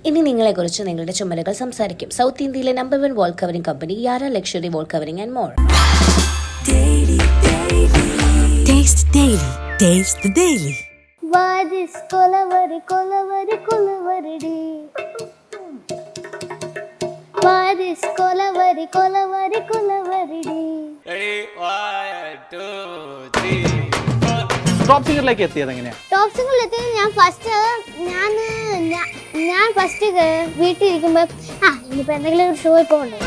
ഇനി നിങ്ങളെക്കുറിച്ച് നിങ്ങളുടെ ചുമലുകൾ സംസാരിക്കും. സൗത്ത് ഇന്ത്യയിലെ നമ്പർ 1 വാൾ കവറിംഗ് കമ്പനി യാര luxury wall covering and more. Taste the Daily. Why this Kolaveri Kolaveri കൊലവരിടി വാദിസ് കൊലവരി കൊലവരി കൊലവരിടി. ടോപ്പ് സിംഗറിലേക്ക് എത്തിയത് എങ്ങനെയാ? ടോപ്പ് സിംഗറിൽ എത്തിയത് ഞാൻ ഫസ്റ്റ് വീട്ടിൽ ഇരിക്കുമ്പോ ഇനിയിപ്പോ എന്തെങ്കിലും ഒരു ഷോ പോകണ്ടേ.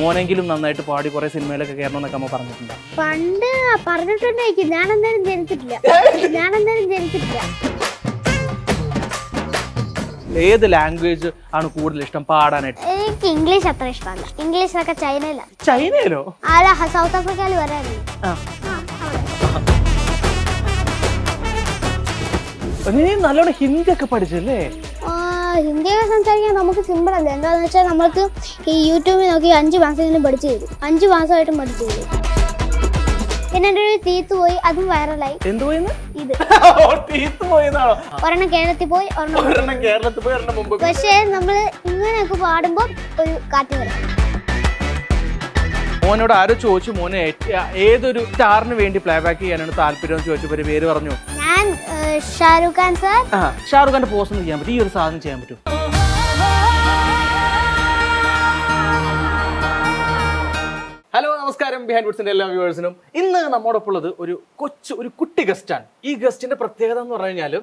മോനെങ്കിലും നന്നായിട്ട് പാടി കുറെ സിനിമയിലൊക്കെ കയറണമെന്നൊക്കെ അമ്മ പറഞ്ഞിട്ടുണ്ട്. പണ്ട് പറഞ്ഞിട്ടുണ്ടായിരിക്കും. ഞാൻ എന്തായാലും ജനിച്ചിട്ടില്ല. ഏത് ലാംഗ്വേജ് ആണ് കൂടുതൽ ഇഷ്ടം പാടാനായിട്ട്? എനിക്ക് ഇംഗ്ലീഷ് അത്ര ഇഷ്ടമല്ല. ഇംഗ്ലീഷൊക്കെ ചൈനയിലാണ്. ചൈനയിലോ? അല്ല, സൗത്ത് ആഫ്രിക്കയിൽ വരാനില്ല. നീ നല്ലോണം ഹിന്ദി ഒക്കെ പഠിച്ചല്ലേ? ഹിന്ദിയൊക്കെ സംസാരിക്കാൻ നമുക്ക് സിമ്പിൾ അല്ല. എന്താണെന്ന് വെച്ചാൽ നമ്മൾക്ക് ഈ യൂട്യൂബിൽ നോക്കി 5 മാസമെങ്കിലും പഠിച്ചു തരും. 5 മാസമായിട്ടും പഠിച്ചു തരും. പിന്നെ എൻ്റെ ഒരു തീത്ത് പോയി, അതും വൈറലായി. ഇത് ഒരെണ്ണം കേരളത്തിൽ പോയി, ഒരെണ്ണം പക്ഷേ നമ്മൾ ഇങ്ങനെയൊക്കെ പാടുമ്പോൾ ഒരു കാറ്റ് വരാം. മോനോട് ആരോ ചോദിച്ചു, മോനെ ഏതൊരു സ്റ്റാറിന് വേണ്ടി പ്ലേ ബാക്ക് ചെയ്യാനാണ് താല്പര്യം എന്ന് ചോദിച്ചപ്പോ പേര് പറഞ്ഞു. ഞാൻ ഷാരൂഖ് ഖാൻ സാർ. ഷാരൂഖ് ഖാന്റെ പോസ്റ്റ് ഒന്നും ചെയ്യാൻ പറ്റും? ഈ ഒരു സാധനം ചെയ്യാൻ പറ്റും? ഹലോ, നമസ്കാരം. ബിഹൈൻഡ് വുഡ്സിന്റെ എല്ലാ വ്യൂവേഴ്സിനും ഇന്ന് നമ്മോടൊപ്പം ഉള്ളത് ഒരു കുട്ടി ഗസ്റ്റാണ്. ഈ ഗസ്റ്റിന്റെ പ്രത്യേകത എന്ന് പറഞ്ഞു കഴിഞ്ഞാൽ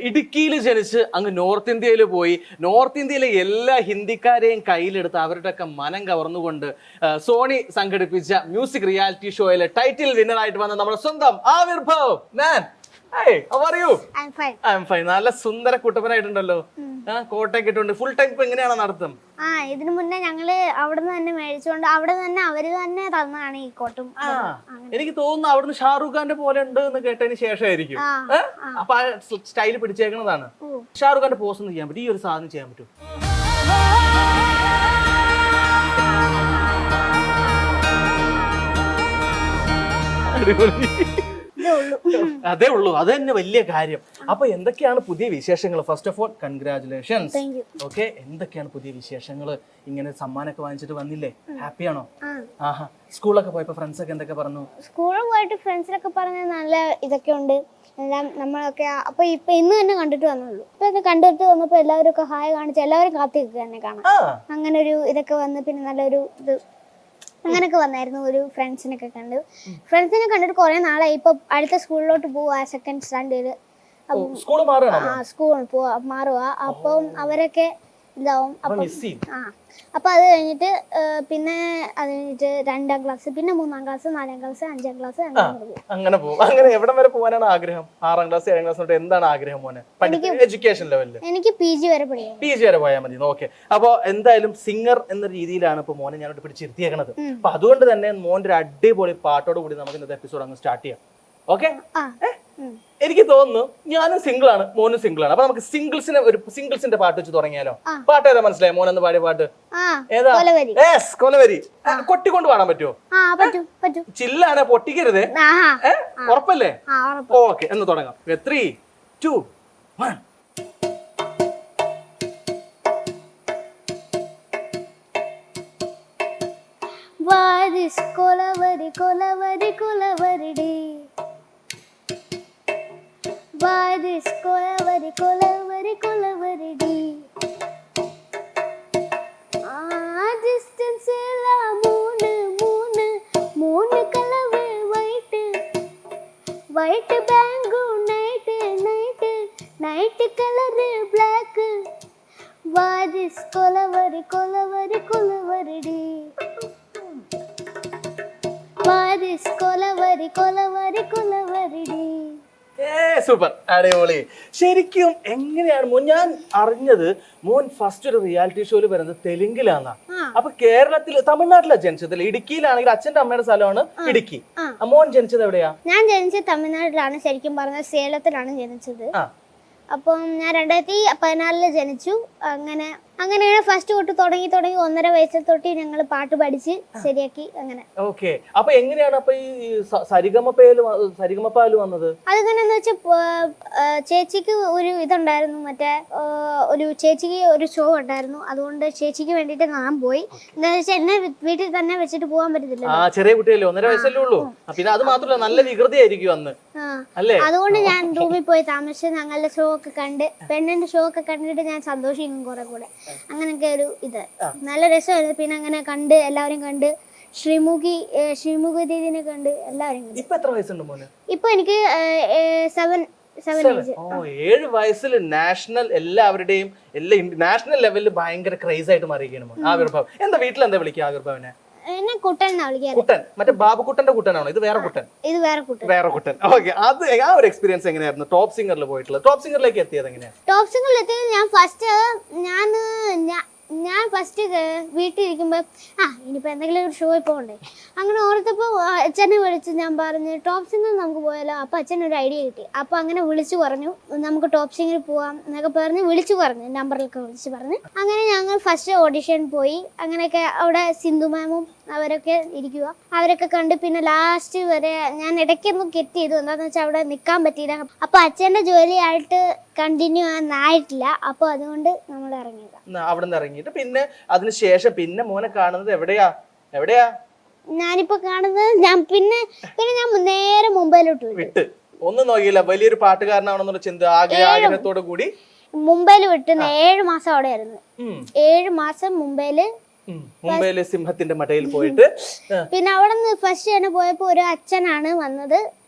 ഇടുക്കിയിൽ ജനിച്ച് അങ്ങ് നോർത്ത് ഇന്ത്യയിൽ പോയി നോർത്ത് ഇന്ത്യയിലെ എല്ലാ ഹിന്ദിക്കാരെയും കയ്യിലെടുത്ത് അവരുടെയൊക്കെ മനം കവർന്നുകൊണ്ട് സോണി സംഘടിപ്പിച്ച മ്യൂസിക് റിയാലിറ്റി ഷോയിലെ ടൈറ്റിൽ വിന്നറായിട്ട് വന്ന നമ്മുടെ സ്വന്തം ആവിർഭവ് മാൻ. നല്ല സുന്ദര കുട്ടപ്പനായിട്ടുണ്ടല്ലോ. കോട്ടയൊക്കെ ഇട്ടുണ്ട്. ഫുൾ ടൈം ഇപ്പൊ എങ്ങനെയാണ് നടത്തും? ഇതിനു മുന്നേ ഞങ്ങള് അവിടെ നിന്ന് തന്നെ മേടിച്ചോണ്ട് അവിടെ തന്നെ അവര് തന്നെ തന്നാണ് ഈ കോട്ടും. എനിക്ക് തോന്നുന്നു അവിടുന്ന് ഷാറൂഖ് ഖാന്റെ പോലെ ഉണ്ട് എന്ന് കേട്ടതിന് ശേഷമായിരിക്കും. അപ്പൊ ആ സ്റ്റൈല് പിടിച്ചേക്കുന്നതാണ്. ഷാറൂഖ് ഖാന്റെ പോസ്റ്റ് ഒന്നും ചെയ്യാൻ പറ്റും? ഈ ഒരു സാധനം ചെയ്യാൻ പറ്റും? അതേ ഉള്ളൂ. അത് തന്നെ വലിയ കാര്യം. അപ്പൊ എന്തൊക്കെയാണ് പുതിയ വിശേഷങ്ങൾ? First of all congratulations. Okay, എന്തൊക്കെയാണ് പുതിയ വിശേഷങ്ങൾ? ഇങ്ങനെ സമ്മാനമൊക്കെ വാങ്ങിച്ചിട്ട് വന്നില്ലേ? ഹാപ്പിയാണോ? ആഹാ. സ്കൂളൊക്കെ പോയപ്പോ ഫ്രണ്ട്സ് ഒക്കെ എന്തൊക്കെ പറഞ്ഞു? സ്കൂളിൽ പോയിട്ട് ഫ്രണ്ട്സിലൊക്കെ പറഞ്ഞ നല്ല ഇതൊക്കെ ഉണ്ട് എല്ലാം. നമ്മളൊക്കെ അപ്പൊ ഇന്ന് തന്നെ കണ്ടിട്ട് വന്നുള്ളൂ. ഇപ്പൊ ഇത് കണ്ടിട്ട് വന്നപ്പോ എല്ലാവരും ഒക്കെ ഹായ് കാണിച്ച് എല്ലാവരും കാത്തിരിക്കുക തന്നെ കാണാം. അങ്ങനെ ഒരു ഇതൊക്കെ വന്ന് പിന്നെ നല്ലൊരു ഇത് അങ്ങനെയൊക്കെ വന്നായിരുന്നു. ഒരു ഫ്രണ്ട്സിനൊക്കെ കണ്ടിട്ട് കുറെ നാളായി. ഇപ്പൊ അടുത്ത സ്കൂളിലോട്ട് പോവാ, സെക്കൻഡ് സ്റ്റാൻഡേർഡ് സ്കൂൾ മാറുക. അപ്പം അവരൊക്കെ ഇതാവും. അപ്പൊ അത് കഴിഞ്ഞിട്ട് പിന്നെ 2ാം ക്ലാസ്, പിന്നെ 3ാം ക്ലാസ്, 4ാം ക്ലാസ്, 5ാം ക്ലാസ് അങ്ങനെ പോകും. അങ്ങനെ എവിടം വരെ പോകാനാണ് ആഗ്രഹം? 6ാം ക്ലാസ് 7ാം ക്ലാസ് തൊട്ട് എന്താണ് ആഗ്രഹം മോനെ? എഡ്യൂക്കേഷൻ ലെവലിൽ എനിക്ക് PG വരെ പഠിക്കണം. PG വരെ പോയാൽ മതി. ഓക്കെ. അപ്പൊ എന്തായാലും സിംഗർ എന്ന രീതിയിലാണ് ഇപ്പൊ മോനെ ഞാനോട് പിടിച്ചിരുത്തിയേക്കണത്. അപ്പൊ അതുകൊണ്ട് തന്നെ മോന്റെ ഒരു അടിപൊളി പാട്ടോട് കൂടി നമുക്ക് ഇന്നത്തെ എപ്പിസോഡ് അങ്ങ് സ്റ്റാർട്ട് ചെയ്യാം. ഓക്കെ? എനിക്ക് തോന്നുന്നു ഞാനും സിംഗിൾ ആണ്, മോനും സിംഗിൾ ആണ്. അപ്പൊ നമുക്ക് സിംഗിൾസിന്റെ പാട്ട് വെച്ച് തുടങ്ങിയാലോ? പാട്ട് ഏതാ മനസ്സിലായോ? മോനെന്ന് പാടിയ പാട്ട് ഏതാ? കൊലവരി. കൊട്ടിക്കൊണ്ട് പാടാൻ പറ്റുമോ? ചില്ലാണ്, പൊട്ടിക്കരുതേ. ഉറപ്പല്ലേ? ഓക്കെ, എന്ന് തുടങ്ങാം. 3, 2, 1. വാദിസ് കൊലവരി കൊലവരി കൊലവരിടി വാദിസ് കൊലവരി കൊലവരി കൊലവരിടി. ഡിസ്റ്റൻസ് മൂന്ന് കളവ് വൈറ്റ് ബാങ്കു night colour black. വാദിസ് Kolaveri Kolaveri കൊലവരിടി വാദിസ് കൊലവരി കൊലവരി കൊലവരിടി. സൂപ്പർ, അടിപൊളി. ശരിക്കും എങ്ങനെയാണ് മോൻ? ഞാൻ അറിഞ്ഞത് മോൻ ഫസ്റ്റ് ഒരു റിയാലിറ്റി ഷോയിൽ വരുന്നത് തെലുങ്കിലാന്നാ. അപ്പൊ കേരളത്തിൽ തമിഴ്നാട്ടിലാണ് ജനിച്ചത്. ഇടുക്കിയിലാണെങ്കിൽ അച്ഛന്റെ അമ്മയുടെ സ്ഥലമാണ് ഇടുക്കി. മോൻ ജനിച്ചത് എവിടെയാ? ഞാൻ ജനിച്ചത് തമിഴ്നാട്ടിലാണ്. ശരിക്കും പറഞ്ഞാൽ സേലത്തിലാണ് ജനിച്ചത്. അപ്പം ഞാൻ 2014 ജനിച്ചു. അങ്ങനെ അങ്ങനെയാണ് ഫസ്റ്റ് തൊട്ട് തുടങ്ങി 1.5 വയസ്സിൽ തൊട്ട് ഞങ്ങൾ പാട്ട് പഠിച്ച് ശരിയാക്കി അങ്ങനെ. ഓക്കെ. അപ്പൊ എങ്ങനെയാണ് അപ്പൊ ഈ സരിഗമപ്പാല് വന്നത്? അതെങ്ങനെയാന്ന് വെച്ചാൽ ചേച്ചിക്ക് ഒരു ഇതുണ്ടായിരുന്നു, മറ്റേ ഒരു ചേച്ചിക്ക് ഒരു ഷോ ഉണ്ടായിരുന്നു. അതുകൊണ്ട് ചേച്ചിക്ക് വേണ്ടിട്ട് ഞാൻ പോയി. എന്താണെന്ന് വെച്ചാൽ എന്നെ വീട്ടിൽ തന്നെ വെച്ചിട്ട് പോകാൻ പറ്റത്തില്ല. ചെറിയ കുട്ടിയല്ലേ, 1.5 വയസ്സല്ലേ ഉള്ളൂ. പിന്നെ അത് മാത്രമല്ല നല്ല വികൃതിയായിരിക്കും അന്ന് അല്ലേ? അതുകൊണ്ട് ഞാൻ റൂമിൽ പോയി താമസിച്ച് ഞങ്ങളുടെ ഷോ ഒക്കെ കണ്ട്, പെണ്ണിന്റെ ഷോ ഒക്കെ കണ്ടിട്ട് ഞാൻ സന്തോഷിക്കും കുറെ കൂടെ. അങ്ങനെയൊക്കെ ഒരു ഇത് നല്ല രസമായിരുന്നു. പിന്നെ അങ്ങനെ കണ്ട് എല്ലാവരും കണ്ട്, ശ്രീമുഖി ദീദിനെ കണ്ട് എല്ലാവരും കണ്ട്. ഇപ്പൊ എത്ര വയസ്സുണ്ട് മോന്? ഇപ്പൊ എനിക്ക് 7 വയസ്സിൽ നാഷണൽ എല്ലാവരുടെയും നാഷണൽ ലെവലിൽ ഭയങ്കര ക്രേസ് ആയിട്ട് മാറിയിരിക്കുകയാണ് ആവിർഭാവ്. എന്താ വീട്ടിൽ എന്താ വിളിക്കുക ആവിർഭാവിനെ? എന്നെ കുട്ടൻ എന്നാ വിളിക്കാറ്. കുട്ടൻ, മറ്റേ ബാബുക്കുട്ടന്റെ കുട്ടനാണോ? ഇത് വേറെ കുട്ടൻ? ഇത് വേറെ കുട്ടൻ. ഓക്കെ. അത് ആ ഒരു എക്സ്പീരിയൻസ് എങ്ങനെയായിരുന്നു ടോപ്പ് സിംഗറിൽ പോയിട്ടുള്ളത്? ടോപ്പ് സിംഗറിലേക്ക് എത്തിയത് എങ്ങനെയാണ്? ടോപ്പ് സിംഗറിൽ എത്തിയത് ഞാൻ ഫസ്റ്റ് വീട്ടിലിരിക്കുമ്പോൾ ഇനിയിപ്പോൾ എന്തെങ്കിലും ഒരു ഷോയിൽ പോകണ്ടേ, അങ്ങനെ ഓർത്തപ്പോൾ അച്ഛനെ വിളിച്ച് ഞാൻ പറഞ്ഞു ടോപ്പ് സിംഗർ നമുക്ക് പോയാലോ. അപ്പോൾ അച്ഛനൊരു ഐഡിയ കിട്ടി. അപ്പോൾ അങ്ങനെ വിളിച്ചു പറഞ്ഞു നമുക്ക് ടോപ്പ് സിംഗറിൽ പോവാം എന്നൊക്കെ പറഞ്ഞ് വിളിച്ചു പറഞ്ഞു, നമ്പറിലൊക്കെ വിളിച്ച് പറഞ്ഞു. അങ്ങനെ ഞങ്ങൾ ഫസ്റ്റ് ഓഡിഷൻ പോയി. അങ്ങനെയൊക്കെ അവിടെ സിന്ധു മാമും അവരൊക്കെ ഇരിക്കുക, അവരൊക്കെ കണ്ട്. പിന്നെ ലാസ്റ്റ് വരെ ഞാൻ ഇടയ്ക്കൊന്നും കെറ്റ് ചെയ്തു, എന്താണെന്ന് വെച്ചാൽ അവിടെ നിൽക്കാൻ പറ്റിയില്ല. അപ്പോൾ അച്ഛൻ്റെ ജോലിയായിട്ട് കണ്ടിന്യൂ ആയിട്ടില്ല. അപ്പോൾ അതുകൊണ്ട് നമ്മൾ ഇറങ്ങിയത്. അവിടെ നിന്ന് ഇറങ്ങിയിട്ട് പിന്നെ അതിനുശേഷം പിന്നെ മോനെ കാണുന്നത് എവിടെയാ? ഞാനിപ്പോ കാണുന്നത് ഞാൻ നേരെ മുംബൈയിലോട്ട് വിട്ട് ഒന്നും നോക്കിയില്ല. വലിയൊരു പാട്ടുകാരനാണെന്നുള്ള ചിന്ത ആഗ്രഹത്തോടു കൂടി മുംബൈയിൽ വിട്ട് 7 മാസം അവിടെ ആയിരുന്നു. 7 മാസം മുംബൈയില് സിംഹത്തിന്റെ മടയിൽ പോയിട്ട് പിന്നെ അവിടെ നിന്ന് ഫസ്റ്റ് തന്നെ പോയപ്പോ ഒരു അച്ഛനാണ് വന്നത്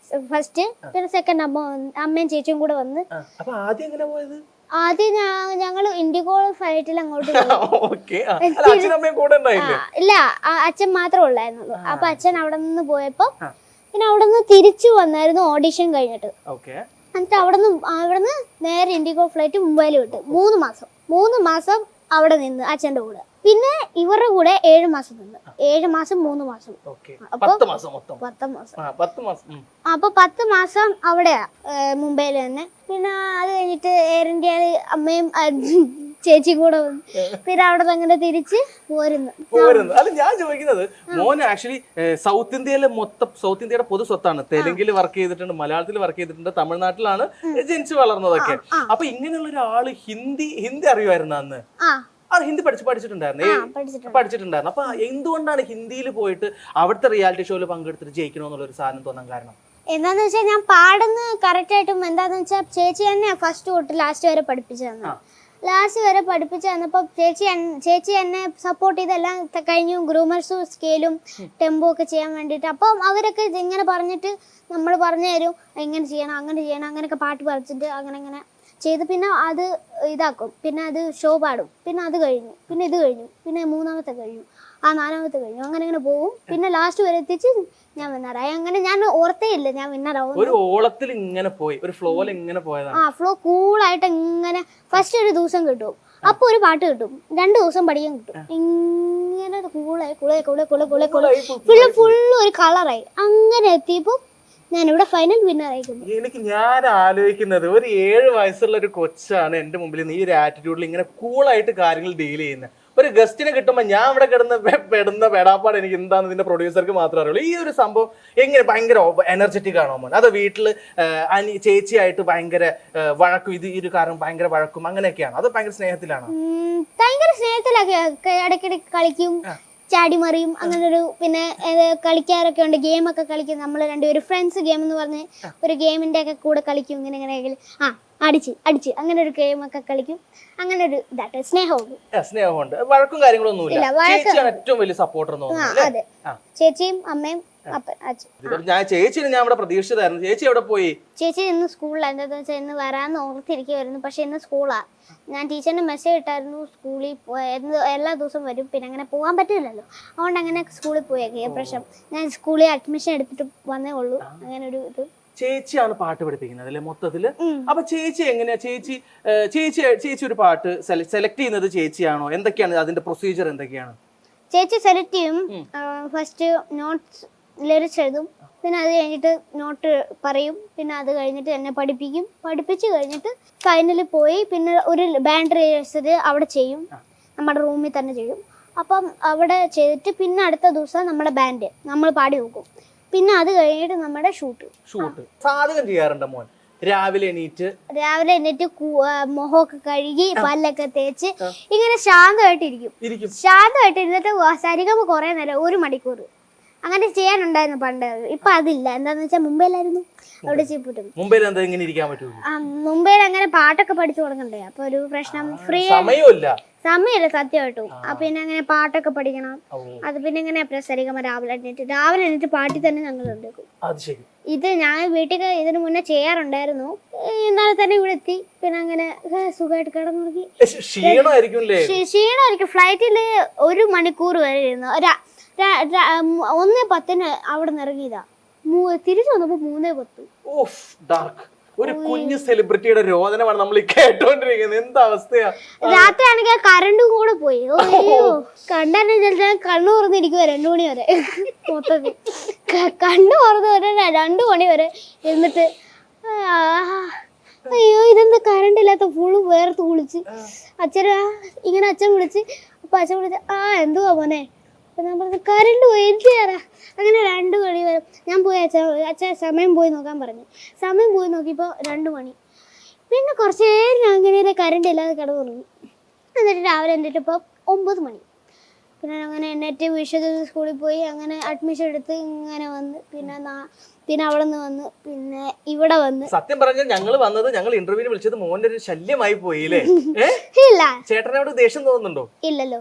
ഫസ്റ്റ്. പിന്നെ സെക്കൻഡ് അമ്മയും ചേച്ചിയും കൂടെ വന്ന്. അപ്പൊ ആദ്യം എങ്ങനെ പോയത്? ആദ്യം ഞങ്ങള് ഇൻഡിഗോ ഫ്ലൈറ്റിൽ അങ്ങോട്ട് ഇല്ല, അച്ഛൻ മാത്രമേ ഉള്ളായിരുന്നുള്ളൂ. അപ്പൊ അച്ഛൻ അവിടെ നിന്ന് പോയപ്പോ പിന്നെ അവിടെ നിന്ന് തിരിച്ചു വന്നായിരുന്നു ഓഡിഷൻ കഴിഞ്ഞിട്ട്. എന്നിട്ട് അവിടെ നിന്ന് നേരെ ഇൻഡിഗോ ഫ്ലൈറ്റ് മുംബൈയിൽ വിട്ട് 3 മാസം അവിടെ നിന്ന് അച്ഛന്റെ കൂടെ. പിന്നെ ഇവരുടെ കൂടെ 7 മാസം നിന്ന്. 7 മാസം 3 മാസം, അപ്പൊ 10 മാസം. അപ്പൊ 10 മാസം അവിടെയാ മുംബൈയിൽ തന്നെ. പിന്നെ അത് കഴിഞ്ഞിട്ട് എയർ ഇന്ത്യയില് അമ്മയും ചേച്ചിയും കൂടെ വന്നു. പിന്നെ അവിടെ അങ്ങനെ തിരിച്ച് പോരുന്നു. അല്ല ഞാൻ ചോദിക്കുന്നത്, മോൻ ആക്ച്വലി സൗത്ത് ഇന്ത്യയുടെ പൊതു സ്വത്താണ്. തെലുങ്കിൽ വർക്ക് ചെയ്തിട്ടുണ്ട്, മലയാളത്തിൽ വർക്ക് ചെയ്തിട്ടുണ്ട്, തമിഴ്നാട്ടിലാണ് ജനിച്ചു വളർന്നതൊക്കെ. അപ്പൊ ഇങ്ങനെയുള്ള ഒരാള് ഹിന്ദി അറിയുമായിരുന്നു അന്ന്? ഹിന്ദി പഠിച്ചിട്ടുണ്ടായിരുന്നു. അപ്പൊ എന്തുകൊണ്ടാണ് ഹിന്ദിയിൽ പോയിട്ട് അവിടുത്തെ റിയാലിറ്റി ഷോയിൽ പങ്കെടുത്തിട്ട് ജയിക്കണമെന്നുള്ള ഒരു സാധനം തോന്നാൻ കാരണം? എന്താന്ന് വെച്ചാൽ ഞാൻ പാടുന്ന കറക്റ്റ് ആയിട്ടും എന്താന്ന് വെച്ചാൽ ചേച്ചി തന്നെ ഫസ്റ്റ് തൊട്ട് ലാസ്റ്റ് വരെ പഠിപ്പിച്ചു തന്നപ്പോ ചേച്ചി എന്നെ സപ്പോർട്ട് ചെയ്തെല്ലാം കഴിഞ്ഞു. ഗ്രൂമേഴ്സും സ്കെയിലും ടെമ്പോ ഒക്കെ ചെയ്യാൻ വേണ്ടിയിട്ട്. അപ്പം അവരൊക്കെ ഇങ്ങനെ പറഞ്ഞിട്ട് നമ്മൾ പറഞ്ഞു തരും, ഇങ്ങനെ ചെയ്യണം അങ്ങനെ ചെയ്യണം, അങ്ങനെയൊക്കെ പാട്ട് പഠിച്ചിട്ട് അങ്ങനെ ചെയ്ത് പിന്നെ അത് ഇതാക്കും. പിന്നെ അത് ഷോ പാടും. പിന്നെ അത് കഴിഞ്ഞു, പിന്നെ ഇത് കഴിഞ്ഞു, പിന്നെ 3ാമത്തെ കഴിഞ്ഞു, 4ാമത്തെ കഴിഞ്ഞു, അങ്ങനെ പോകും. പിന്നെ ലാസ്റ്റ് വരെ എത്തിച്ച് ഞാൻ വിന്നറായി. അങ്ങനെ ഞാൻ ഓർത്തേ ഇല്ല ഞാൻ വിന്നറാവും. ഒരു ഓളത്തിൽ ഇങ്ങനെ പോയി, ഒരു ഫ്ലോയിൽ ഇങ്ങനെ പോയതാണ്. ഫ്ലോ കൂളായിട്ട് ഇങ്ങനെ ഫസ്റ്റ് ഒരു ദിവസം കിട്ടും, അപ്പൊ ഒരു പാട്ട് കിട്ടും, 2 ദിവസം പഠിക്കാൻ കിട്ടും. ഇങ്ങനെ കൂളായി ഫുള്ള് ഒരു കളറായി. അങ്ങനെ എത്തിയപ്പോ ഞാനിവിടെ ഫൈനൽ വിന്നർ ആയിരിക്കുന്നു. ഞാൻ ആലോചിക്കുന്നത് ഒരു 7 വയസ്സുള്ള ഒരു കൊച്ചാണ് എന്റെ മുമ്പിൽ ഈ ഒരു ആറ്റിറ്റ്യൂഡിൽ ഇങ്ങനെ കൂളായിട്ട് കാര്യങ്ങൾ ഡീൽ ചെയ്യുന്നത്. ഒരു ഗസ്റ്റിനെ കിട്ടുമ്പോൾ ഞാൻ ഇവിടെ പെടുന്ന പെടാപ്പാട് എനിക്ക് എന്താണെന്ന് ഇതിന്റെ പ്രൊഡ്യൂസർക്ക് മാത്രമേ അറിയുള്ളൂ. ഈ ഒരു സംഭവം എങ്ങനെ ഭയങ്കര എനർജറ്റിക് ആണോ മോൻ? അത് വീട്ടില് ചേച്ചിയായിട്ട് ഭയങ്കര വഴക്കും, ഈ ഒരു കാരണം ഭയങ്കര വഴക്കും അങ്ങനെയൊക്കെയാണ്? അത് ഭയങ്കര സ്നേഹത്തിലാണോ? ഭയങ്കര സ്നേഹത്തിലൊക്കെ ഇടയ്ക്കിടയ്ക്ക് കളിക്കും, ചാടിമറിയും. അങ്ങനെ ഒരു പിന്നെ കളിക്കാറൊക്കെ ഉണ്ട്, ഗെയിമൊക്കെ കളിക്കും. നമ്മൾ രണ്ടുപേരും ഫ്രണ്ട്സ് ഗെയിം എന്ന് പറഞ്ഞ് ഒരു ഗെയിമിന്റെ ഒക്കെ കൂടെ കളിക്കും. ഇങ്ങനെ അടിച്ച് അങ്ങനെ ഒരു ഗെയിമൊക്കെ കളിക്കും. അങ്ങനെ ഒരു ഇതായിട്ട് സ്നേഹമുണ്ട്, വഴക്കും കാര്യങ്ങളൊന്നും ഏറ്റവും വലിയ സപ്പോർട്ടർ. അതെ, ചേച്ചിയും അമ്മയും ചേച്ചിനെ ഞാൻ ഇവിടെ പ്രതീക്ഷിച്ചതായിരുന്നു. ചേച്ചി എവിടെ പോയി? ചേച്ചി ഇന്ന് സ്കൂളിലാണ്. എന്താണെന്ന് വെച്ചാൽ ഇന്ന് വരാമെന്ന് ഓർത്തിരിക്കുമായിരുന്നു. പക്ഷെ ഇന്ന് സ്കൂളാ. ഞാൻ ടീച്ചറിന് മെസ്സേജ് ഇട്ടായിരുന്നു സ്കൂളിൽ എല്ലാ ദിവസവും വരും, പിന്നെ അങ്ങനെ പോകാൻ പറ്റില്ലല്ലോ. അതുകൊണ്ട് അങ്ങനെ സ്കൂളിൽ പോയേക്ക്. ഈ പ്രാവശ്യം ഞാൻ സ്കൂളിൽ അഡ്മിഷൻ എടുത്തിട്ട് വന്നേ ഉള്ളൂ. അങ്ങനെ ഒരു ഇത്. ചേച്ചിയാണ് പാട്ട് പഠിപ്പിക്കുന്നത് അല്ലെ മൊത്തത്തില്? അപ്പൊ ചേച്ചി എങ്ങനെയാ ചേച്ചി ഒരു പാട്ട് സെലക്ട് ചെയ്യുന്നത് ചേച്ചിയാണോ? എന്തൊക്കെയാണ് അതിന്റെ പ്രൊസീജിയർ? എന്തൊക്കെയാണ്? ചേച്ചി സെലക്ട് ചെയ്യും. ഫസ്റ്റ് നോട്ട്സ് ലിറിക്സ് എഴുതും, പിന്നെ അത് കഴിഞ്ഞിട്ട് നോട്ട് പറയും, പിന്നെ അത് കഴിഞ്ഞിട്ട് എന്നെ പഠിപ്പിച്ച് കഴിഞ്ഞിട്ട് ഫൈനലിൽ പോയി പിന്നെ ഒരു ബാൻഡ് റിഹേഴ്സൽ അവിടെ ചെയ്യും. നമ്മുടെ റൂമിൽ തന്നെ ചെയ്യും. അപ്പം അവിടെ ചെയ്തിട്ട് പിന്നെ അടുത്ത ദിവസം നമ്മുടെ ബാൻഡ് നമ്മൾ പാടി നോക്കും. പിന്നെ അത് കഴിഞ്ഞിട്ട് നമ്മുടെ ഷൂട്ട് സാധകം ചെയ്യാറുണ്ട് മോൻ. രാവിലെ എണീറ്റ് മുഖമൊക്കെ കഴുകി പല്ലൊക്കെ തേച്ച് ഇങ്ങനെ ശാന്തമായിട്ടിരിക്കും. ശാന്തമായിട്ട് ഇരുന്നിട്ട് സരിഗമ കുറെ നേരം 1 മണിക്കൂർ അങ്ങനെ ചെയ്യാനുണ്ടായിരുന്നു പണ്ട്. ഇപ്പൊ അതില്ല. എന്താന്ന് വെച്ചാൽ മുംബൈയിലായിരുന്നു. അവിടെ മുംബൈയിൽ അങ്ങനെ പാട്ടൊക്കെ പഠിച്ചു തുടങ്ങണ്ടേ. അപ്പൊ ഒരു പ്രശ്നം ഫ്രീ സമയമില്ല സത്യമായിട്ടും. പിന്നെ അങ്ങനെ പാട്ടൊക്കെ പഠിക്കണം. അത് പിന്നെ ഇങ്ങനെ സരിഗമ രാവിലെ എണീറ്റ് പാട്ടി തന്നെ ഞങ്ങൾ ഉണ്ടാക്കും. ഇത് ഞാൻ വീട്ടിൽ ഇതിനു മുന്നേ ചെയ്യാറുണ്ടായിരുന്നു. ഇന്നലെ തന്നെ ഇവിടെ എത്തി. പിന്നെ അങ്ങനെ സുഖമായിട്ട് കിടന്നുറങ്ങി. ക്ഷീണമായിരിക്കും. ഫ്ലൈറ്റില് 1 മണിക്കൂർ വരെ ഇരുന്നു. 1:10 അവിടെ നിന്ന് ഇറങ്ങിയതാ. തിരിച്ചു വന്നപ്പോ 3:10. ഒരു കുഞ്ഞു സെലിബ്രിറ്റിയുടെ രോദനമാണ് നമ്മൾ കേട്ടോണ്ടിരിക്കുന്നത്. എന്താ അവസ്ഥയാ. രാത്രി ആണെങ്കിൽ കറണ്ടും കൂടെ പോയി. കണ്ടെന്നെ കണ്ണു തുറന്നിരിക്കുക 2 മണി വരെ. മൊത്തത്തിൽ കണ്ണു തുറന്ന് വരെ 2 മണി വരെ എന്നിട്ട് അയ്യോ ഇതെന്താ കറണ്ട് ഇല്ലാത്ത ഫുള്ള് വേർത്ത് കുളിച്ച്. അച്ഛൻ വിളിച്ച്. അപ്പൊ അച്ഛൻ വിളിച്ച് എന്തുവാ മോനെ. അപ്പൊ ഞാൻ പറഞ്ഞു കറണ്ട് പോയി എനിക്ക് തരാ. അങ്ങനെ 2 മണി വരെ ഞാൻ പോയി. അച്ഛൻ സമയം പോയി നോക്കാൻ പറഞ്ഞു. സമയം പോയി നോക്കിയപ്പോൾ 2 മണി. പിന്നെ കുറച്ച് നേരം അങ്ങനെ കറണ്ട് ഇല്ലാതെ കിടന്നു തുടങ്ങി. എന്നിട്ട് രാവിലെ എന്നിട്ടിപ്പോൾ 9 മണി. പിന്നെ അങ്ങനെ എന്നെ വിശ്വ സ്കൂളിൽ പോയി അങ്ങനെ അഡ്മിഷൻ എടുത്ത് ഇങ്ങനെ വന്ന് പിന്നെ അവിടെ നിന്ന് വന്ന് പിന്നെ ഇവിടെ വന്ന്. സത്യം പറഞ്ഞാൽ ഞങ്ങൾ ഇന്റർവ്യൂവിന് വിളിച്ചത് മോന്റെ ഒരു ശല്യമായി പോയില്ലേ. ഇല്ല ചേട്ടനോട് ദേഷ്യം തോന്നുന്നുണ്ടോ? ഇല്ലല്ലോ.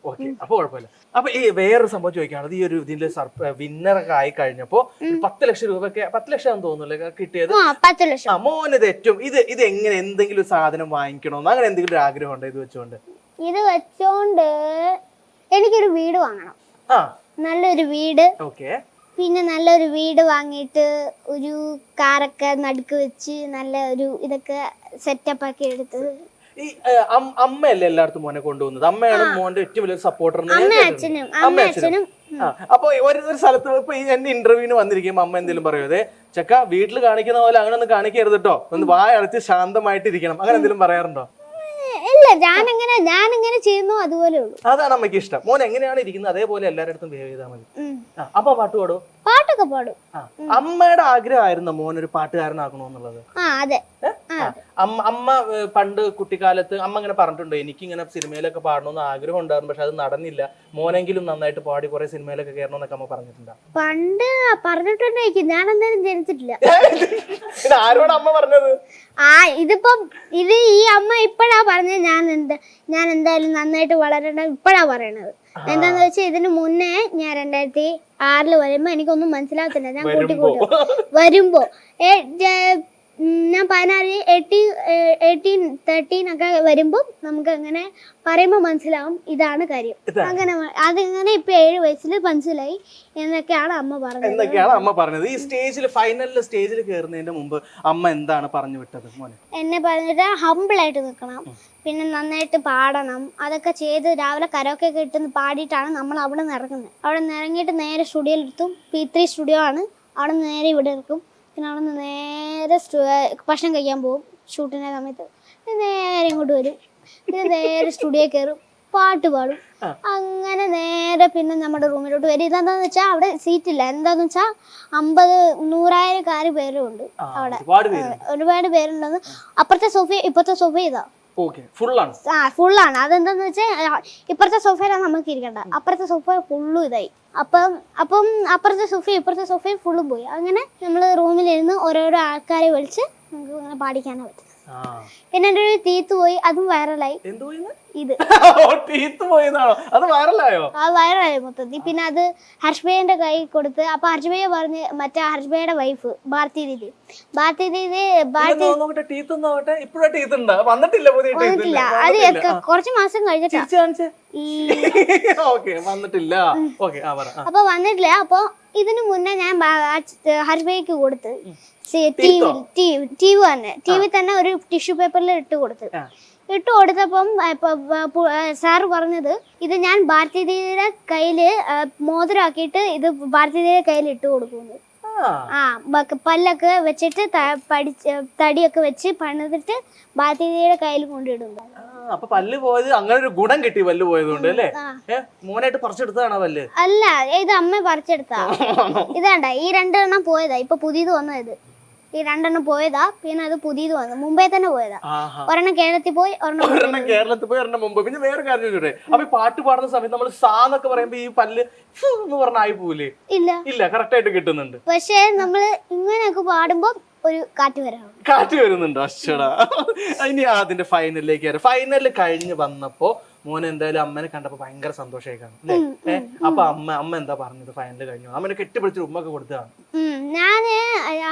ഓക്കെ, അപ്പൊ കുഴപ്പമില്ല. അപ്പൊ ഈ വേറൊരു സംഭവം ചോദിക്കാണത്, ഈ ഒരു ഇതിന്റെ വിന്നറൊക്കെ ആയി കഴിഞ്ഞപ്പോ 10 ലക്ഷം രൂപയൊക്കെ 10 ലക്ഷം തോന്നുന്നില്ല കിട്ടിയത്. 10 ലക്ഷം. മോനത് ഏറ്റവും ഇത് എങ്ങനെ എന്തെങ്കിലും ഒരു സാധനം വാങ്ങിക്കണോന്ന് അങ്ങനെ എന്തെങ്കിലും ഒരു ആഗ്രഹം ഉണ്ടോ? ഇത് വെച്ചോണ്ട് എനിക്കൊരു വീട് വാങ്ങണം. നല്ലൊരു വീട്. പിന്നെ നല്ലൊരു വീട് വാങ്ങിയിട്ട് ഒരു കാറൊക്കെ നടുക്ക് വെച്ച് നല്ല ഒരു ഇതൊക്കെ സെറ്റപ്പ് ആക്കി എടുത്ത്. ഈ അമ്മയല്ലേ എല്ലായിടത്തും മോനെ കൊണ്ടുപോകുന്നത്? അമ്മയാണ് മോന്റെ ഏറ്റവും വലിയ സപ്പോർട്ടർ. അമ്മ അച്ഛനും. അപ്പൊ ഒരു സ്ഥലത്ത് ഇപ്പൊ എന്റെ ഇന്റർവ്യൂവിന് വന്നിരിക്കുമ്പോ അമ്മ എന്തെങ്കിലും പറയോ? അതെ ചെക്ക വീട്ടിൽ കാണിക്കുന്ന പോലെ അങ്ങനെ ഒന്നും കാണിക്കരുത് കേട്ടോ, ഒന്ന് വായടച്ച് ശാന്തമായിട്ടിരിക്കണം, അങ്ങനെ എന്തെങ്കിലും പറയാറുണ്ടോ? ഇല്ല, ഞാനെങ്ങനെ ചെയ്യുന്നു അതുപോലെ ഉള്ളൂ. അതാണ് അമ്മയ്ക്ക് ഇഷ്ടം. മോൻ എങ്ങനെയാണ് ഇരിക്കുന്നത് അതേപോലെ എല്ലാവരുടെ ബിഹേവ് ചെയ്താൽ മതി. അപ്പൊ പാട്ടൊക്കെ പാടും. അമ്മയുടെ ആഗ്രഹമായിരുന്നു മോനൊരു പാട്ടുകാരനാക്കണോന്നുള്ളത്? അതെ. അമ്മ പണ്ട് കുട്ടിക്കാലത്ത് അമ്മ ഇങ്ങനെ പറഞ്ഞിട്ടുണ്ടോ എനിക്കിങ്ങനെ സിനിമയിലൊക്കെ പാടണമെന്ന് ആഗ്രഹം ഉണ്ടായിരുന്നു, പക്ഷെ അത് നടന്നില്ല, മോനെങ്കിലും നന്നായിട്ട് പാടി കുറെ സിനിമയിലൊക്കെ കയറണമെന്നൊക്കെ അമ്മ പറഞ്ഞിട്ടുണ്ടോ? പണ്ട് പറഞ്ഞിട്ടുണ്ടായിരിക്കും, ഞാൻ എന്തായാലും ജനിച്ചിട്ടില്ല. ആരോട് അമ്മ പറഞ്ഞത്? ഇത് ഈ അമ്മ ഇപ്പഴാ പറഞ്ഞത്. ഞാൻ എന്തായാലും നന്നായിട്ട് വളരണം ഇപ്പഴാ പറയണത്. എന്താന്ന് വെച്ചാൽ ഇതിന് മുന്നേ ഞാൻ 2006 വരുമ്പോ എനിക്കൊന്നും മനസ്സിലാകത്തില്ല. ഞാൻ കൂട്ടിക്കൂട്ടും വരുമ്പോ ഞാൻ 16, 18, 13 ഒക്കെ വരുമ്പോ നമുക്ക് അങ്ങനെ പറയുമ്പോ മനസ്സിലാവും ഇതാണ് കാര്യം. അങ്ങനെ അതിങ്ങനെ ഇപ്പൊ 7 വയസ്സിൽ മനസ്സിലായി എന്നൊക്കെയാണ് അമ്മ പറഞ്ഞത്. ഈ സ്റ്റേജിൽ കയറുന്നതിന്റെ മുമ്പ് അമ്മ എന്താണ് പറഞ്ഞു വിട്ടത് മോനെ? എന്നെ പറഞ്ഞിട്ട് ഹംബിൾ ആയിട്ട് നിൽക്കണം, പിന്നെ നന്നായിട്ട് പാടണം. അതൊക്കെ ചെയ്ത് രാവിലെ കരോക്കെ ഒക്കെ ഇട്ട് പാടിയിട്ടാണ് നമ്മൾ അവിടെ നിന്ന് ഇറങ്ങുന്നത്. അവിടെ നിന്ന് ഇറങ്ങിയിട്ട് നേരെ സ്റ്റുഡിയോയിൽ എടുത്തും. P3 സ്റ്റുഡിയോ ആണ്. അവിടെ നിന്ന് നേരെ ഇവിടെ എടുക്കും. പിന്നെ അവിടെ നിന്ന് നേരെ ഭക്ഷണം കഴിക്കാൻ പോകും. ഷൂട്ടിൻ്റെ സമയത്ത് നേരെ ഇങ്ങോട്ട് വരും. പിന്നെ നേരെ സ്റ്റുഡിയോ കയറും, പാട്ട് പാടും. അങ്ങനെ നേരെ പിന്നെ നമ്മുടെ റൂമിലോട്ട് വരും. ഇതെന്താന്ന് വെച്ചാൽ അവിടെ സീറ്റില്ല. എന്താന്ന് വെച്ചാൽ 50,000 പേരും ഉണ്ട് അവിടെ. ഒരുപാട് പേരുണ്ടെന്ന്. അപ്പുറത്തെ സോഫ ഇപ്പുറത്തെ സോഫ ഇതാ ഫുള്ളാണ്. അതെന്താന്ന് വെച്ചാൽ ഇപ്പുറത്തെ സോഫയിലാണ് നമുക്ക് ഇരിക്കണ്ട. അപ്പുറത്തെ സോഫ ഫുള്ളും ഇതായി. അപ്പം അപ്പുറത്തെ സോഫയും ഇപ്പുറത്തെ സോഫയും ഫുള്ളും പോയി. അങ്ങനെ നമ്മൾ റൂമിലിരുന്ന് ഓരോരോ ആൾക്കാരെ വിളിച്ച് നമുക്ക് ഇങ്ങനെ പാടിക്കാനാണ് പറ്റും. പിന്നെ എൻ്റെ ഒരു തീത്ത് പോയി, അതും വൈറലായി. ഇത് വൈറലായി മൊത്തത്തിൽ. പിന്നെ അത് ഹർഷ്ബയുടെ കൈ കൊടുത്ത്. അപ്പൊ ഹർഷ്ബയ പറഞ്ഞ് മറ്റേ ഹർഷ്ബയുടെ വൈഫ് ഭാരതി ദീദി വന്നിട്ടില്ല. അത് കുറച്ച് മാസം കഴിഞ്ഞിട്ടാ. അപ്പൊ വന്നിട്ടില്ല. അപ്പൊ ഇതിനു മുന്നേ ഞാൻ ഹർഷ്ബയ്ക്ക് കൊടുത്ത് ടി വി തന്നെ ഒരു ടിഷ്യൂ പേപ്പറിൽ ഇട്ട് കൊടുത്തപ്പം സാറ് പറഞ്ഞത് ഇത് ഞാൻ ഭാരതി ദീദിയുടെ കയ്യില് മോതിരാക്കിയിട്ട് ഇത് ഭാരതി ദീദിയുടെ കയ്യിൽ ഇട്ട് കൊടുക്കുന്നു. പല്ലൊക്കെ വെച്ചിട്ട് തടിയൊക്കെ വെച്ച് പണിതിട്ട് ഭാരതി ദീദിയുടെ കയ്യിൽ കൊണ്ടിടുന്നു. അപ്പൊ പല്ല് പോയത് അങ്ങനെ ഒരു ഗുണം കിട്ടി പല്ല് പോയതുകൊണ്ട് അല്ലേ? മോനായിട്ട് പറിച്ചെടുത്തതാണോ പല്ല്? അല്ല, ഇത് അമ്മ പറിച്ചെടുത്താ. ഇതാണ്ട ഈ 2 എണ്ണം പോയതാ, ഇപ്പൊ പുതിയത് വന്നത്. ഈ 2 എണ്ണം പോയതാ, പിന്നെ അത് പുതിയത് വന്നു. മുംബൈ തന്നെ പോയതാ. ഒരെണ്ണം കേരളത്തിൽ പോയി, ഒരെണ്ണം കേരളത്തിൽ പോയി, ഒരെണ്ണം മുമ്പ്. പിന്നെ വേറെ കാര്യം ചോദിച്ചോട്ടെ, അപ്പൊ ഈ പാട്ട് പാടുന്ന സമയത്ത് നമ്മൾ സാന്നൊക്കെ പറയുമ്പോ ഈ പല്ല് എന്ന് പറഞ്ഞ ആയി പോവില്ലേ? ഇല്ല, കറക്റ്റ് ആയിട്ട് കിട്ടുന്നുണ്ട്. പക്ഷെ നമ്മള് ഇങ്ങനെയൊക്കെ പാടുമ്പോ ഒരു കാറ്റ് വരുന്നുണ്ട്. അശ്വടാ. ഇനി അതിന്റെ ഫൈനലിലേക്ക് വരാം. ഫൈനലിൽ കഴിഞ്ഞ് വന്നപ്പോ മോനെ എന്തായാലും അമ്മനെ കണ്ടപ്പോ ഭയങ്കര സന്തോഷമായിക്കാണ് അല്ലേ? അപ്പൊ അമ്മ എന്താ പറഞ്ഞത്? ഫൈനൽ കഴിഞ്ഞു അമ്മനെ കെട്ടിപ്പിടിച്ച് ഉമ്മൊക്കെ കൊടുത്തതാണ്.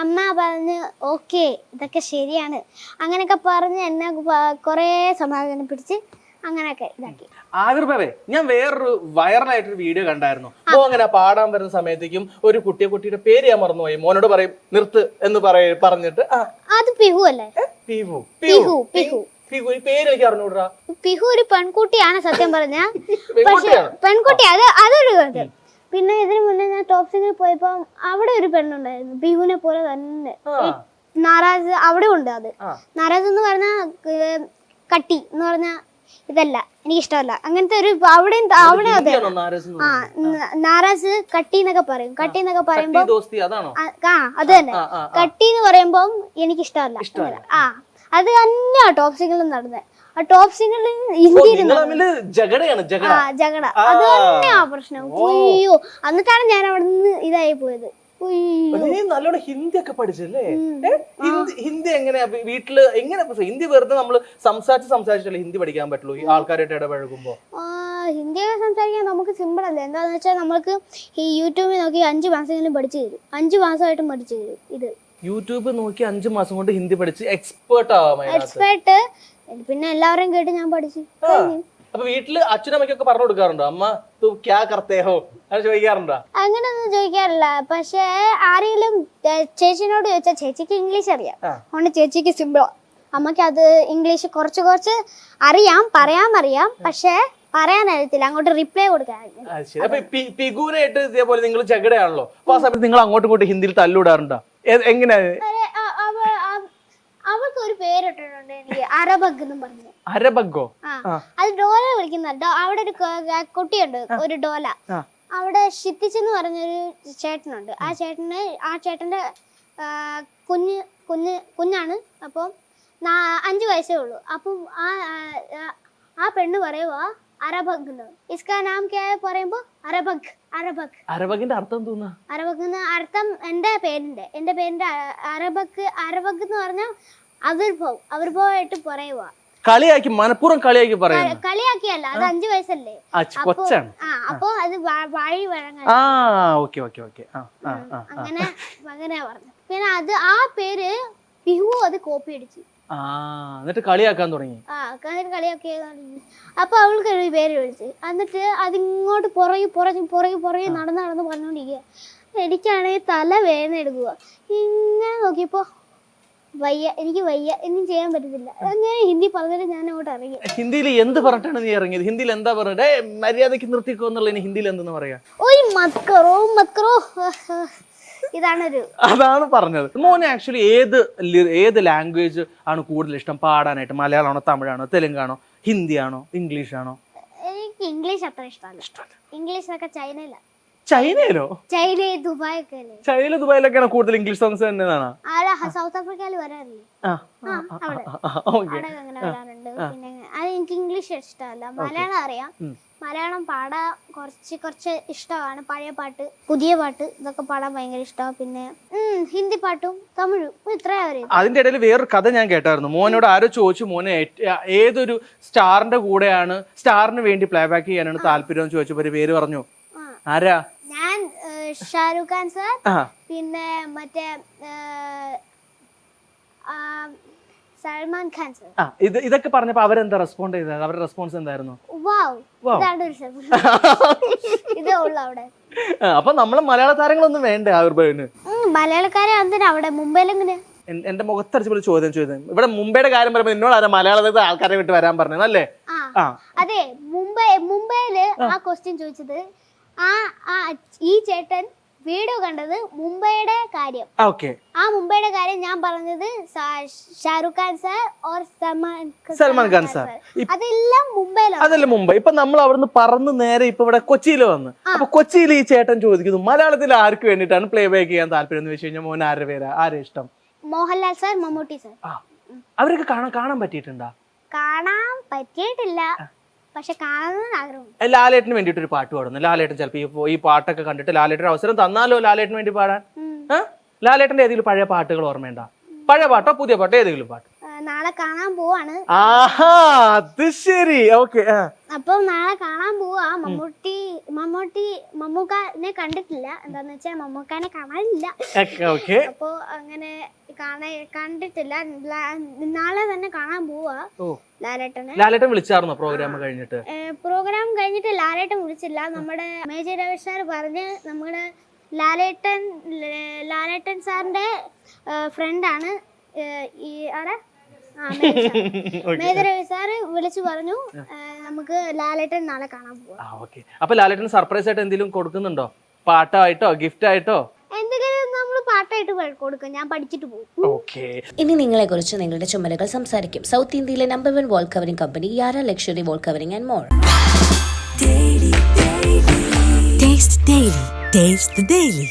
അമ്മ പറഞ്ഞ് ഓക്കെ ഇതൊക്കെ ശരിയാണ് അങ്ങനെയൊക്കെ പറഞ്ഞ് എന്നെ കൊറേ സമാധാനപ്പിടിച്ച് അങ്ങനെയൊക്കെ ഇതാക്കി. ആവിർഭവേ, ഞാൻ വേറൊരു വൈറലായിട്ടൊരു വീഡിയോ കണ്ടായിരുന്നു. മോ അങ്ങനെ പാടാൻ വരുന്ന സമയത്തേക്കും ഒരു കുട്ടിയുടെ പേര് ഞാൻ മറന്നുപോയി. മോനോട് പറയും നിർത്ത് എന്ന് പറഞ്ഞിട്ട് അത് പിഹു അല്ലേ? പിഹു. പിഹു ഈ പേര് എനിക്ക് അറിഞ്ഞൂടാ. പിഹു ഒരു പെൺകുട്ടിയാണ് സത്യം പറഞ്ഞ. പക്ഷെ പെൺകുട്ടി അതൊരു കാര്യം. പിന്നെ ഇതിനു മുന്നേ ഞാൻ ടോപ് സിംഗിൽ പോയപ്പോ അവിടെ ഒരു പെണ്ണുണ്ടായിരുന്നു പിഹുവിനെ പോലെ തന്നെ. നാരാസ് അവിടെ ഉണ്ട്. അത് നാരാസ് എന്ന് പറഞ്ഞ കട്ടി എന്ന് പറഞ്ഞ ഇതല്ല, എനിക്ക് ഇഷ്ടമല്ല അങ്ങനത്തെ ഒരു. അവിടെ അതെ നാരാസ് കട്ടി എന്നൊക്കെ പറയും. കട്ടി എന്നൊക്കെ പറയുമ്പോ അത് തന്നെ കട്ടി എന്ന് പറയുമ്പോ എനിക്ക് ഇഷ്ടമല്ല. അത് തന്നെയാ ടോപ് സിംഗിലും നടന്നത്. ആ ടോപ്പ് സിംഗിൽ ജഗട അത് തന്നെയാ പ്രശ്നം. അയ്യോ, എന്നിട്ടാണ് ഞാൻ അവിടെ നിന്ന് ഇതായി പോയത്. നല്ലോണം ഹിന്ദി ഒക്കെ പഠിച്ചല്ലേ? ഹിന്ദി എങ്ങനെയാ വീട്ടില് എങ്ങനെ? ഹിന്ദി വെറുതെ നമ്മള് സംസാരിച്ചിട്ടല്ലേ ഹിന്ദി പഠിക്കാൻ പറ്റുള്ളൂ ഈ ആൾക്കാരായിട്ട് ഇടപഴകുമ്പോ? ഹിന്ദിയൊക്കെ സംസാരിക്കാൻ നമുക്ക് സിമ്പിൾ അല്ലേ? എന്താന്ന് വെച്ചാൽ നമുക്ക് ഈ യൂട്യൂബിൽ നോക്കി 5 മാസമെങ്കിലും പഠിച്ചു തരും. 5 മാസമായിട്ടും പഠിച്ചു തരും. ഇത് യൂട്യൂബ് നോക്കി 5 മാസം കൊണ്ട് ഹിന്ദി പഠിച്ച് എക്സ്പേർട്ട്. പിന്നെ എല്ലാവരും കേട്ട് ഞാൻ പഠിച്ചു. അപ്പൊ വീട്ടില് അച്ഛനമ്മയ്ക്കൊക്കെ പറഞ്ഞു കൊടുക്കാറുണ്ടോ? അമ്മ തു ക്യാ കർത്തേ ഹോ അത് ചോദിക്കാറുണ്ടോ? അങ്ങനെയൊന്നും ചോദിക്കാറില്ല. പക്ഷെ ആരെങ്കിലും ചേച്ചിനോട് ചോദിച്ചാൽ ചേച്ചിക്ക് ഇംഗ്ലീഷ് അറിയാം, അതുകൊണ്ട് ചേച്ചിക്ക് സിമ്പിളാ. അമ്മക്ക് അത് ഇംഗ്ലീഷ് കുറച്ച് അറിയാം, പറയാൻ പക്ഷെ പറയാൻ അറിയത്തില്ല, അങ്ങോട്ട് റിപ്ലൈ കൊടുക്കാൻ. പിഗുനായിട്ട് ഇതേപോലെ നിങ്ങൾ ജഗടയാണല്ലോ, അപ്പൊ ആ സമയത്ത് നിങ്ങൾ അങ്ങോട്ടും ഇങ്ങോട്ടും ഹിന്ദിയിൽ തല്ലുവിടാറുണ്ടോ? എങ്ങനെയാ? അവൾക്ക് ഒരു പേരിട്ടിട്ടുണ്ട് എനിക്ക്, അരബഗ് എന്നും പറഞ്ഞു. അരബഗോ? അത് ഡോല വിളിക്കുന്ന. അവിടെ ഒരു കുട്ടിയുണ്ട്, ഒരു ഡോല. അവിടെ ഷിത്തിച്ചെന്ന് പറഞ്ഞൊരു ചേട്ടനുണ്ട്. ആ ചേട്ടന്റെ കുഞ്ഞാണ്. അപ്പം 5 വയസ്സേ ഉള്ളൂ. അപ്പം ആ പെണ്ണ് പറയുവാ അരബഗ് എന്ന്. ഇസ്കാ നാം ക്യാ പറയുമ്പോ അരബഗ്. അരബഗിന്റെ അർത്ഥം തോന്നുന്നു. അരബഗ് അർത്ഥം എന്റെ പേരിന്റെ അരബഗ് എന്ന് പറഞ്ഞാൽ അവിർഭവമായിട്ട് പറയുവാ. കളിയാക്കി, മനഃപൂർവ്വം കളിയാക്കി പറയുന്നു. കളിയാക്കിയല്ല, അത് 5 വയസ്സല്ലേ. അപ്പൊ അത് വഴി വഴങ്ങാൻ അങ്ങനെ പറഞ്ഞു. പിന്നെ ആ പേര് പിഹു അത് കോപ്പി അടിച്ചു. എന്നിട്ട് കളിയാക്കാൻ തുടങ്ങി. അപ്പൊ അവൾക്ക് ഒരു പേര് വിളിച്ച്. എന്നിട്ട് അതിങ്ങോട്ട് പുറകെ നടന്ന് പറഞ്ഞോണ്ടിരിക്കുക. എനിക്കാണെങ്കിൽ തല വേദന എടുക്കുക. ഇങ്ങനെ നോക്കിയപ്പോ എനിക്ക് വയ്യ, ഒന്നും ചെയ്യാൻ പറ്റത്തില്ല. അങ്ങനെ ഹിന്ദി പറഞ്ഞിട്ട് ഞാൻ അങ്ങോട്ട് ഇറങ്ങി. ഹിന്ദിയിൽ എന്ത് പറഞ്ഞിട്ടാണ് നീ ഇറങ്ങിയത്? ഹിന്ദിയിൽ എന്താ പറഞ്ഞത്? മര്യാദക്ക് നിർത്തിക്കോ എന്നുള്ള ഹിന്ദിയിൽ എന്തെന്ന് പറയാ? മത്കറോ അതാണ് പറഞ്ഞത്. മോനെ ആക്ച്വലി ഏത് ലാംഗ്വേജ് ആണ് കൂടുതൽ ഇഷ്ടം പാടാനായിട്ട്? മലയാളമാണോ, തമിഴാണോ, തെലുങ്കാണോ, ഹിന്ദിയാണോ, ഇംഗ്ലീഷാണോ? എനിക്ക് ഇംഗ്ലീഷ് അത്ര ഇഷ്ടമല്ല. ഇംഗ്ലീഷൊക്കെ ചൈനയിലോ? ദുബായിലൊക്കെയാണ് കൂടുതൽ ഇംഗ്ലീഷ് സോങ്സ് തന്നെ. സൗത്ത് ആഫ്രിക്കയിൽ വരാറില്ലേ? അവിടെ അങ്ങനെ വരാറുണ്ട്. പിന്നെ അത് എനിക്ക് ഇംഗ്ലീഷ് ഇഷ്ടമല്ല. മലയാളം അറിയാം, മലയാളം പാടാൻ കുറച്ച് ഇഷ്ടമാണ്. പഴയ പാട്ട്, പുതിയ പാട്ട് ഇതൊക്കെ പാടാൻ ഭയങ്കര ഇഷ്ടമാണ്. പിന്നെ ഹിന്ദി പാട്ടും തമിഴും ഇത്രയും അറിയാം. അതിന്റെ ഇടയിൽ വേറൊരു കഥ ഞാൻ കേട്ടായിരുന്നു. മോനോട് ആരോ ചോദിച്ചു, മോനെ ഏതൊരു സ്റ്റാറിന്റെ കൂടെയാണ്, സ്റ്റാറിന് വേണ്ടി പ്ലേ ബാക്ക് ചെയ്യാനാണ് താല്പര്യം എന്ന് ചോദിച്ചപ്പോ ഒരു പേര് പറഞ്ഞു. ആരാ? ഞാൻ ഷാരൂഖ് ഖാൻ സാർ, പിന്നെ മറ്റേ സൽമാൻ ഖാൻ സാർ. ഇതൊക്കെ പറഞ്ഞപ്പോ അവരെന്താ റെസ്പോണ്ട് ചെയ്തത്? അവരുടെ റെസ്പോൺസ് എന്തായിരുന്നു? അപ്പൊ നമ്മളെ മലയാള താരങ്ങളൊന്നും വേണ്ടേ ആവിർഭവന്? മലയാളക്കാരെ എന്തിനാ അവിടെ മുംബൈയിലെങ്ങനെ? എന്റെ മുഖത്തടിച്ച് പോലെ ചോദ്യം ഇവിടെ മുംബൈയുടെ കാര്യം പറയുമ്പോ എന്നോട് ആരാ മലയാളത്തിൽ ആൾക്കാരെ വിട്ട് വരാൻ പറഞ്ഞല്ലേ? അതെ, മുംബൈയില് ആ ക്വസ്റ്റ്യൻ ചോദിച്ചത് ഈ ചേട്ടൻ വീഡിയോ കണ്ടത് മുംബൈയുടെ കാര്യം. ഓക്കെ, ആ മുംബൈയുടെ കാര്യം ഞാൻ പറഞ്ഞത് Shahrukh Khan sir or Salman Khan sir. അതെല്ലാം മുംബൈയിലാണ്. അതല്ല മുംബൈ. ഇപ്പൊ നമ്മൾ അവിടുന്ന് പറന്ന് നേരെ ഇപ്പൊ ഇവിടെ കൊച്ചിയിൽ വന്ന്, അപ്പൊ കൊച്ചിയിൽ ഈ ചേട്ടൻ ചോദിക്കുന്നു മലയാളത്തിൽ ആർക്ക് വേണ്ടിയിട്ടാണ് പ്ലേ ബാക്ക് ചെയ്യാൻ താല്പര്യം എന്ന് വെച്ച് കഴിഞ്ഞാൽ മോൻ ആരുടെ പേരാ, ആരെ ഇഷ്ടം? Mohanlal sir, Mammootty sir. അവരൊക്കെ കാണാൻ പറ്റിയിട്ടുണ്ടോ? കാണാൻ പറ്റിയിട്ടില്ല, പക്ഷെ കാണാൻ ആഗ്രഹം. ലാലേട്ടന് വേണ്ടിട്ട് ഒരു പാട്ട് പാടുന്നു. ലാലേട്ടൻ ചിലപ്പോ ഈ പാട്ടൊക്കെ കണ്ടിട്ട് ലാലേട്ടൻ അവസരം തന്നാലോ ലാലേട്ടന് വേണ്ടി പാടാൻ? ലാലേട്ടന്റെ ഏതെങ്കിലും പഴയ പാട്ടുകൾ ഓർമ്മയുണ്ടോ? പഴയ പാട്ടോ പുതിയ പാട്ടോ ഏതെങ്കിലും പാട്ട്? നാളെ കാണാൻ പോവാണ്. ആഹാ, അത് ശരി. ഓക്കെ. അപ്പൊ നാളെ കാണാൻ പോവാ. മമ്മൂക്കാനെ കണ്ടിട്ടില്ല. എന്താന്ന് വെച്ചാൽ മമ്മൂക്കാനെ കാണാനില്ല. അപ്പൊ അങ്ങനെ കണ്ടിട്ടില്ല. നാളെ തന്നെ കാണാൻ പോവാ ലാലേട്ടനെ. ലാലേട്ടൻ വിളിച്ചായിരുന്നോ പ്രോഗ്രാം കഴിഞ്ഞിട്ട്? പ്രോഗ്രാം കഴിഞ്ഞിട്ട് ലാലേട്ടൻ വിളിച്ചില്ല. നമ്മുടെ മേജർ രവി സാർ പറഞ്ഞ് നമ്മുടെ ലാലേട്ടൻ സാറിന്റെ ഫ്രണ്ടാണ് ഈ ആരാ മേജർ രവി സാറ് വിളിച്ചു പറഞ്ഞു നമുക്ക് ലാലേട്ടൻ നാളെ കാണാൻ പോവാം. അപ്പൊ ലാലേട്ടൻ സർപ്രൈസ് ആയിട്ട് എന്തെങ്കിലും കൊടുക്കുന്നുണ്ടോ? പാട്ടായിട്ടോ ഗിഫ്റ്റ് ആയിട്ടോ? എന്തെങ്കിലും നമ്മൾ പാട്ടായിട്ട് കൊടുക്കും. ഞാൻ പഠിച്ചിട്ട് പോകും. ഇനി നിങ്ങളെ കുറിച്ച് നിങ്ങളുടെ ചുമലുകൾ സംസാരിക്കും. സൗത്ത് ഇന്ത്യയിലെ നമ്പർ 1 വാൾ കവറിംഗ് കമ്പനി യാര luxury wall covering and more. Taste the Daily.